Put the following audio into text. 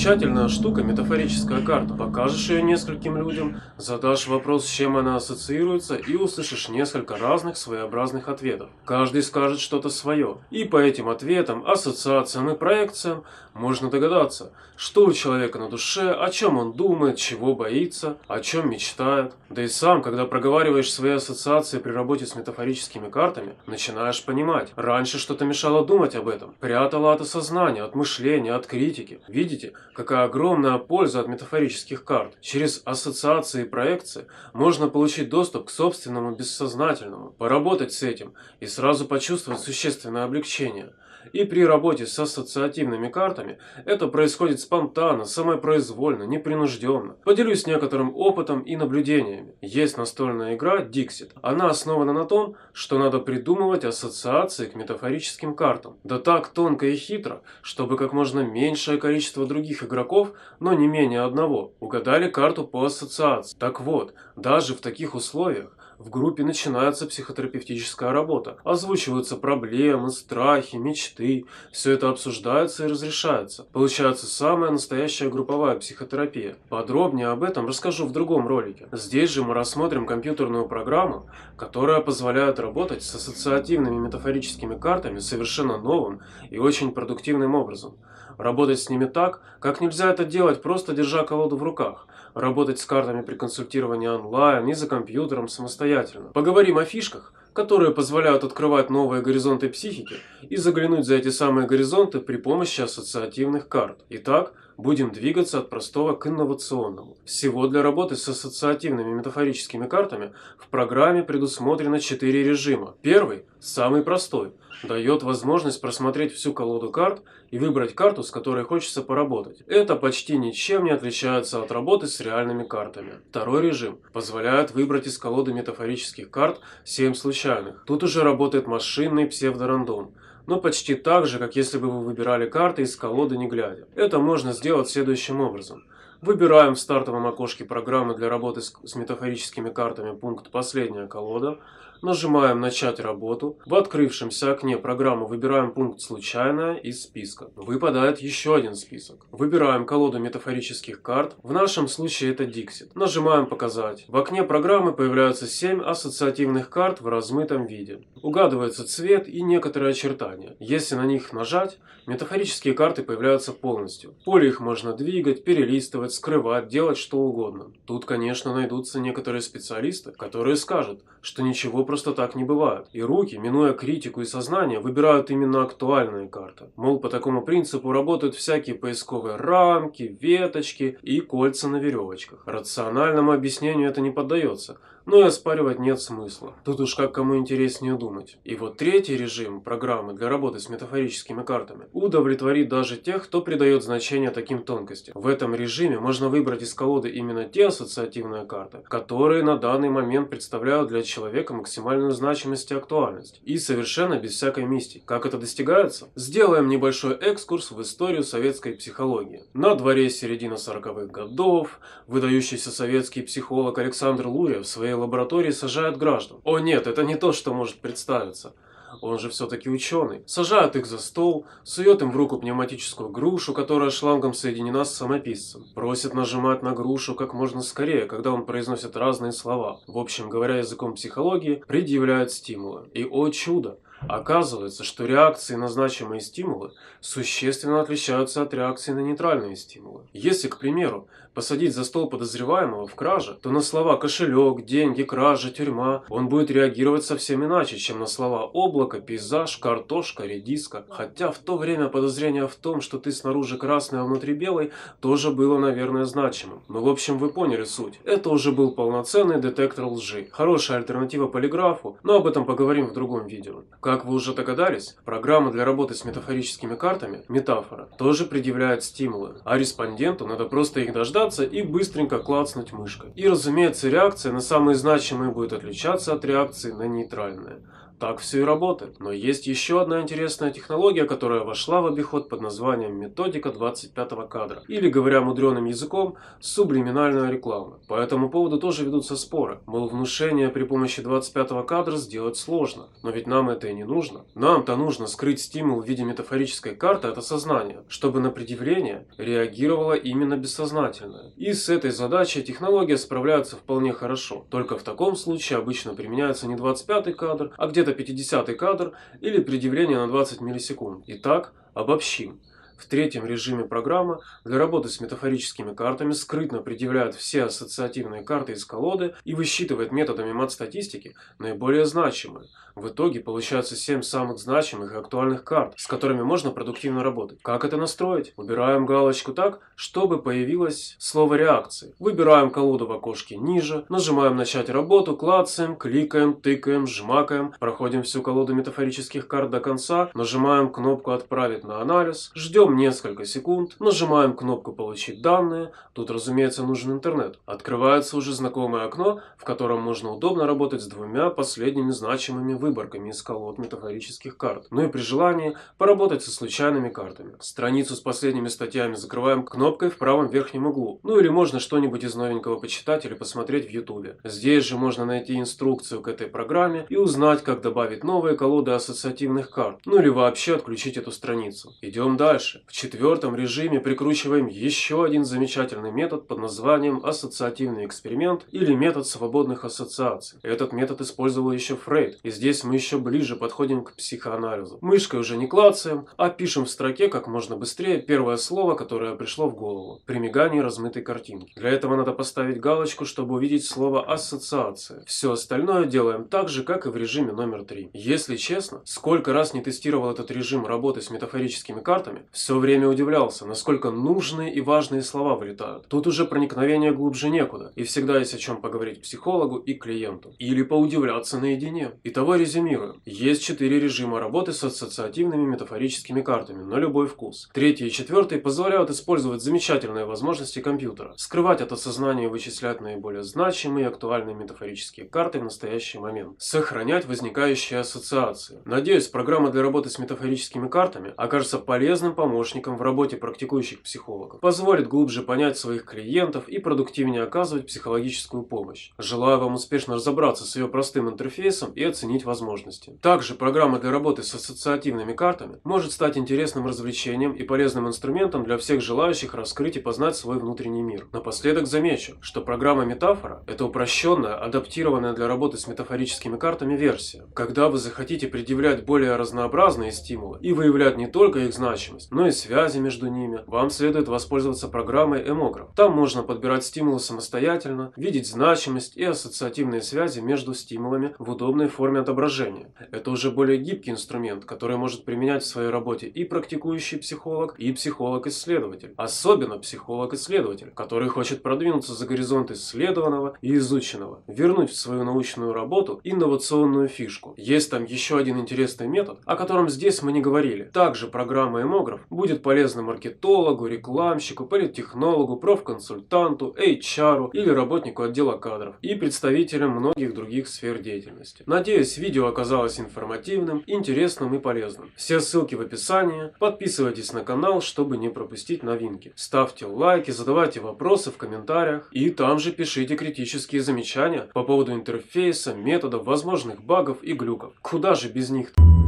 Замечательная штука метафорическая карта. Покажешь ее нескольким людям, задашь вопрос, с чем она ассоциируется, и услышишь несколько разных своеобразных ответов. Каждый скажет что-то свое. И по этим ответам, ассоциациям и проекциям можно догадаться, что у человека на душе, о чем он думает, чего боится, о чем мечтает. Да и сам, когда проговариваешь свои ассоциации при работе с метафорическими картами, начинаешь понимать. Раньше что-то мешало думать об этом, прятало от осознания, от мышления, от критики. Видите, какая огромная польза от метафорических карт. Через ассоциации и проекции можно получить доступ к собственному бессознательному, поработать с этим и сразу почувствовать существенное облегчение. И при работе с ассоциативными картами это происходит спонтанно, самопроизвольно, непринужденно. Поделюсь некоторым опытом и наблюдениями. Есть настольная игра Dixit. Она основана на том, что надо придумывать ассоциации к метафорическим картам. Да так тонко и хитро, чтобы как можно меньшее количество других игроков, но не менее одного, угадали карту по ассоциации. Так вот, даже в таких условиях в группе начинается психотерапевтическая работа. Озвучиваются проблемы, страхи, мечты. Все это обсуждается и разрешается. Получается самая настоящая групповая психотерапия. Подробнее об этом расскажу в другом ролике. Здесь же мы рассмотрим компьютерную программу, которая позволяет работать с ассоциативными метафорическими картами совершенно новым и очень продуктивным образом. Работать с ними так, как нельзя это делать, просто держа колоду в руках. Работать с картами при консультировании онлайн и за компьютером самостоятельно. Поговорим о фишках, которые позволяют открывать новые горизонты психики и заглянуть за эти самые горизонты при помощи ассоциативных карт. Итак, будем двигаться от простого к инновационному. Всего для работы с ассоциативными метафорическими картами в программе предусмотрено 4 режима. Первый, самый простой, дает возможность просмотреть всю колоду карт и выбрать карту, с которой хочется поработать. Это почти ничем не отличается от работы с реальными картами. Второй режим позволяет выбрать из колоды метафорических карт 7 случайных. Тут уже работает машинный псевдорандом. Но почти так же, как если бы вы выбирали карты из колоды не глядя. Это можно сделать следующим образом. Выбираем в стартовом окошке программы для работы с метафорическими картами пункт «Последняя колода». Нажимаем «Начать работу». В открывшемся окне программы выбираем пункт «Случайная» из списка. Выпадает еще один список. Выбираем колоду метафорических карт. В нашем случае это Dixit. Нажимаем «Показать». В окне программы появляются 7 ассоциативных карт в размытом виде. Угадывается цвет и некоторые очертания. Если на них нажать, метафорические карты появляются полностью. В поле их можно двигать, перелистывать, скрывать, делать что угодно. Тут, конечно, найдутся некоторые специалисты, которые скажут, что ничего просто так не бывает. И руки, минуя критику и сознание, выбирают именно актуальные карты. Мол, по такому принципу работают всякие поисковые рамки, веточки и кольца на веревочках. Рациональному объяснению это не поддается, но и оспаривать нет смысла. Тут уж как кому интереснее думать. И вот третий режим программы для работы с метафорическими картами удовлетворит даже тех, кто придает значение таким тонкостям. В этом режиме можно выбрать из колоды именно те ассоциативные карты, которые на данный момент представляют для человека максимальную значимость и актуальность. И совершенно без всякой мистики. Как это достигается? Сделаем небольшой экскурс в историю советской психологии. На дворе середина 40-х годов выдающийся советский психолог Александр Лурия в своей лаборатории сажает граждан. О нет, это не то, что может представиться. Он же все-таки ученый. Сажает их за стол, сует им в руку пневматическую грушу, которая шлангом соединена с самописцем. Просит нажимать на грушу как можно скорее, когда он произносит разные слова. В общем, говоря языком психологии, предъявляет стимулы. И о чудо! Оказывается, что реакции на значимые стимулы существенно отличаются от реакций на нейтральные стимулы. Если, к примеру, посадить за стол подозреваемого в краже, то на слова «кошелек», «деньги», «кража», «тюрьма» он будет реагировать совсем иначе, чем на слова «облако», «пейзаж», «картошка», «редиска». Хотя в то время подозрение в том, что ты снаружи красный, а внутри белый, тоже было, наверное, значимым. Но в общем вы поняли суть. Это уже был полноценный детектор лжи. Хорошая альтернатива полиграфу, но об этом поговорим в другом видео. Как вы уже догадались, программа для работы с метафорическими картами, метафора, тоже предъявляет стимулы, а респонденту надо просто их дождаться и быстренько клацнуть мышкой. И разумеется, реакция на самые значимые будет отличаться от реакции на нейтральные. Так все и работает. Но есть еще одна интересная технология, которая вошла в обиход под названием методика 25-го кадра. Или, говоря мудреным языком, сублиминальная реклама. По этому поводу тоже ведутся споры. Мол, внушение при помощи 25-го кадра сделать сложно. Но ведь нам это и не нужно. Нам-то нужно скрыть стимул в виде метафорической карты от осознания, чтобы на предъявление реагировало именно бессознательное. И с этой задачей технология справляется вполне хорошо. Только в таком случае обычно применяется не 25-й кадр, а где-то 50-й кадр или предъявление на 20 миллисекунд. Итак, обобщим. В третьем режиме программа для работы с метафорическими картами скрытно предъявляет все ассоциативные карты из колоды и высчитывает методами мат-статистики наиболее значимые. В итоге получается 7 самых значимых и актуальных карт, с которыми можно продуктивно работать. Как это настроить? Убираем галочку так, чтобы появилось слово реакции. Выбираем колоду в окошке ниже, нажимаем начать работу, клацаем, кликаем, тыкаем, жмакаем, проходим всю колоду метафорических карт до конца, нажимаем кнопку отправить на анализ, ждем несколько секунд, нажимаем кнопку получить данные, тут разумеется нужен интернет. Открывается уже знакомое окно, в котором можно удобно работать с двумя последними значимыми выборками из колод метафорических карт. Ну и при желании поработать со случайными картами. Страницу с последними статьями закрываем кнопкой в правом верхнем углу. Ну или можно что-нибудь из новенького почитать или посмотреть в YouTube. Здесь же можно найти инструкцию к этой программе и узнать, как добавить новые колоды ассоциативных карт. Ну или вообще отключить эту страницу. Идем дальше. В четвертом режиме прикручиваем еще один замечательный метод под названием ассоциативный эксперимент или метод свободных ассоциаций. Этот метод использовал еще Фрейд. И здесь мы еще ближе подходим к психоанализу. Мышкой уже не клацаем, а пишем в строке как можно быстрее первое слово, которое пришло в голову, при мигании размытой картинки. Для этого надо поставить галочку, чтобы увидеть слово «ассоциация». Все остальное делаем так же, как и в режиме номер 3. Если честно, сколько раз не тестировал этот режим работы с метафорическими картами, все время удивлялся, насколько нужные и важные слова вылетают. Тут уже проникновение глубже некуда, и всегда есть о чем поговорить психологу и клиенту. Или поудивляться наедине. Итого резюмируем. Есть 4 режима работы с ассоциативными метафорическими картами на любой вкус. 3 и 4 позволяют использовать замечательные возможности компьютера, скрывать от осознания и вычислять наиболее значимые и актуальные метафорические карты в настоящий момент, сохранять возникающие ассоциации. Надеюсь, программа для работы с метафорическими картами окажется полезным помощником в работе практикующих психологов, позволит глубже понять своих клиентов и продуктивнее оказывать психологическую помощь. Желаю вам успешно разобраться с ее простым интерфейсом и оценить возможности. Также программа для работы с ассоциативными картами может стать интересным развлечением и полезным инструментом для всех желающих раскрыть и познать свой внутренний мир. Напоследок замечу, что программа Метафора – это упрощенная, адаптированная для работы с метафорическими картами версия. Когда вы захотите предъявлять более разнообразные стимулы и выявлять не только их значимость, но и связи между ними, вам следует воспользоваться программой Эмограф. Там можно подбирать стимулы самостоятельно, видеть значимость и ассоциативные связи между стимулами в удобной форме отображения. Это уже более гибкий инструмент, который может применять в своей работе и практикующий психолог, и психолог-исследователь. Особенно психолог-исследователь, который хочет продвинуться за горизонт исследованного и изученного, вернуть в свою научную работу инновационную фишку. Есть там еще один интересный метод, о котором здесь мы не говорили. Также программа Эмограф будет полезна маркетологу, рекламщику, политтехнологу, профконсультанту, HR или работнику отдела кадров и представителям многих других сфер деятельности. Надеюсь, видео оказалось информативным, интересным и полезным. Все ссылки в описании. Подписывайтесь на канал, чтобы не пропустить новинки. Ставьте лайки, задавайте вопросы в комментариях. И там же пишите критические замечания по поводу интерфейса, методов, возможных багов и глюков. Куда же без них-то?